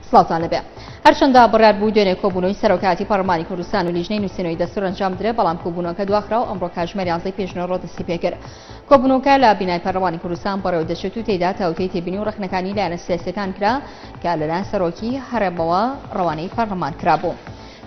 سڵاتان لەبێ هەرچەندە بڕیاربوو دوێنێ کۆبوونەوەی سەرۆکاتی پەرلەمانی کوردستان و لیژنەی نووسینەوەی دەستور ئەنجام درێ بەڵام کۆبوونەوەکە دواخرا و ئەمڕۆ کاتژمێر 11 پێشنەوە ڕۆدەستی پێکرد. کۆبوونەوەکە لە بینای پەرلەمانی کوردستان بەڕێوە دەچێت و تێیدا تاوتەی تێبینی و ڕەخنەکانی لایەنە سیاسیەکان کرا کە لەلایەن سەرۆکی هەرێمەوە ڕەوانەی پەرلەمان کرابوو.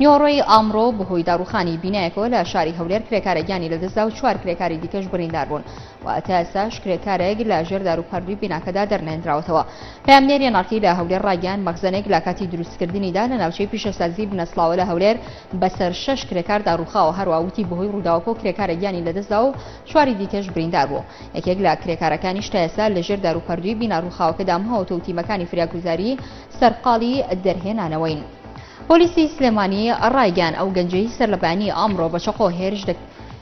نیوەڕۆی ئامڕۆ بەهۆی داڕوخانی بینایەکەوە لە شاری هەولێر کرێکارێکیانی لەدەستدا و 4 کرێکاری دیکەش بریندار بوون و تا ئێستاش کرێکارێک لە ژێر داروپەروەری بیناکەدا دەرنێنراوەتەوە. پەیامنێری نارکی لە هەولێر ڕاگەیاند مەخزنێک لە کاتی دروستکردنیدا لە ناوچەی پیشەسازی بنەسڵاوە لە هەولێر بەسەر 6 کرێکار داڕوخاوە هەروە وتی بەهۆی ڕووداوەکە و کرێکارێکیانی لەدەستدا و 4 دیکەش بریندار بوو. یەکێک لە کرێکارەکانی تا ئێستا لە ژێر داروپەروەری بیناڕوخاوەکەدا ماوەتە و تیمەکانی فریاگوزاری سەرقاڵی دەرهێنانەوەین. پۆلیسی سلێمانی ڕایگەیاند ئەو گەنجەی سەرلەبانی ئامڕۆ بە چەقۆ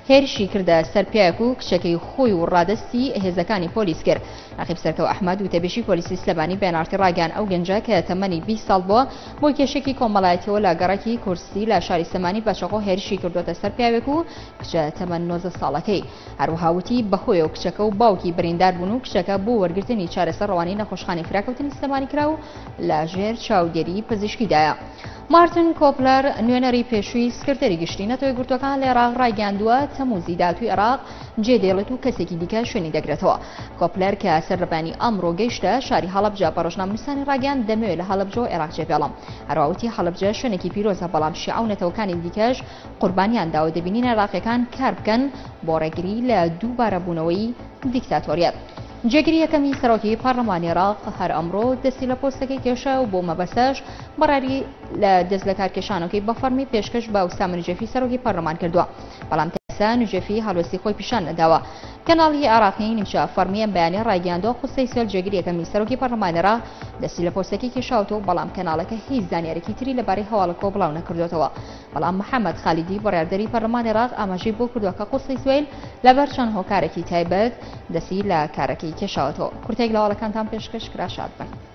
هێرشی کردە سەر پیاوێک و کچەکەی خۆی و ڕادستی هێزەکانی پۆلیس کرد. ناخیب سەرکەوت ئەحمەد وتەبێژی پۆلیسی سلێمانی بەنارتی ڕایگەیاند ئەو گەنجە کە تەمەنی 20 ساڵ بووە بۆ کێشێکی کۆمەڵایەتیەوە لە گەڕەکی کورسی لە شاری سلێمانی بە چەقۆ هێرشی کردوتە سەر پیاوێک و کچە تەمەن 19 ساڵەکەی. هەروەها وتی بەخۆی و کچەکە و باوکی بریندار بوون و کچەکە بۆ وەرگرتنی چارەسەر ڕەوانەی نەخۆشخانەی فراکەوتنی سلێمانی کرا و لە ژێر چاودێری پزیشکیدایە. مارتن کۆپلەر نوێنەری پێشووی سکرتەری گشتی نەتۆی گورتوەکان لە عێراق ڕایگەیاندووە تەموزی داهاتووی عێراق جێدێڵێت و کەسێکی دیکە شوێنی دەگرێتەوە. کۆپلەر کە سەرلەبانی ئەمڕۆ گەیشتە شاری هەڵەبجە بە ڕۆژنامەنووسانی ڕایگەیاند دەمەوێت لە هەڵەبجە و عێراق جێبێڵم. هەروەها وتی هەڵەبجە شوێنێکی پیرۆزە بەڵام شیعە و نەتەوەکانی دیکەش قوربانیان داوە دەبینین عێراقیەکان کار بکەن بۆ ڕێگری لە دووبارەبوونەوەی دیکتاتۆریەت. جێگیری یەکەمی سەرۆکی پەرلەمانی عێراق هەر ئەمڕۆ دەستی لە پۆستەکەی کێشە و بۆ مەبەستەش بەڕێوەبەری لە دەست لە کارکێشانەکەی بە فەرمی پێشکەش بە ئوسام نجەفی سەرۆکی پەرلەمان کردووە. بەڵام تەسا نجەفی هەڵوێستی خۆی پیشان نەداوە. کەناڵی عێراقی نیمچە فەرمیە بەیانی ڕایگەیاندەوە قسەی سێل جێگیری یەکەمی سەرۆکی پەرلەمانی عێراق دەستی لە پۆستەکەی کێشاوتەوە بەڵام کەناڵەکە هیچ زانیاریەکی تری لەبارەی هەواڵە کۆبڵاو نەکردوێتەوە. بەڵام محەممەد خالیدی بڕیاردەری پەرلەمانی عێراق ئاماژەی بۆ کردووە کە قسەی سوێل لەبەر چەند هۆکارێکی تایبەت دەستی لە کارەکەی کێشاوتەوە. کورتێک لە هەواڵەکانتان پێشکەش کرا شاد بن.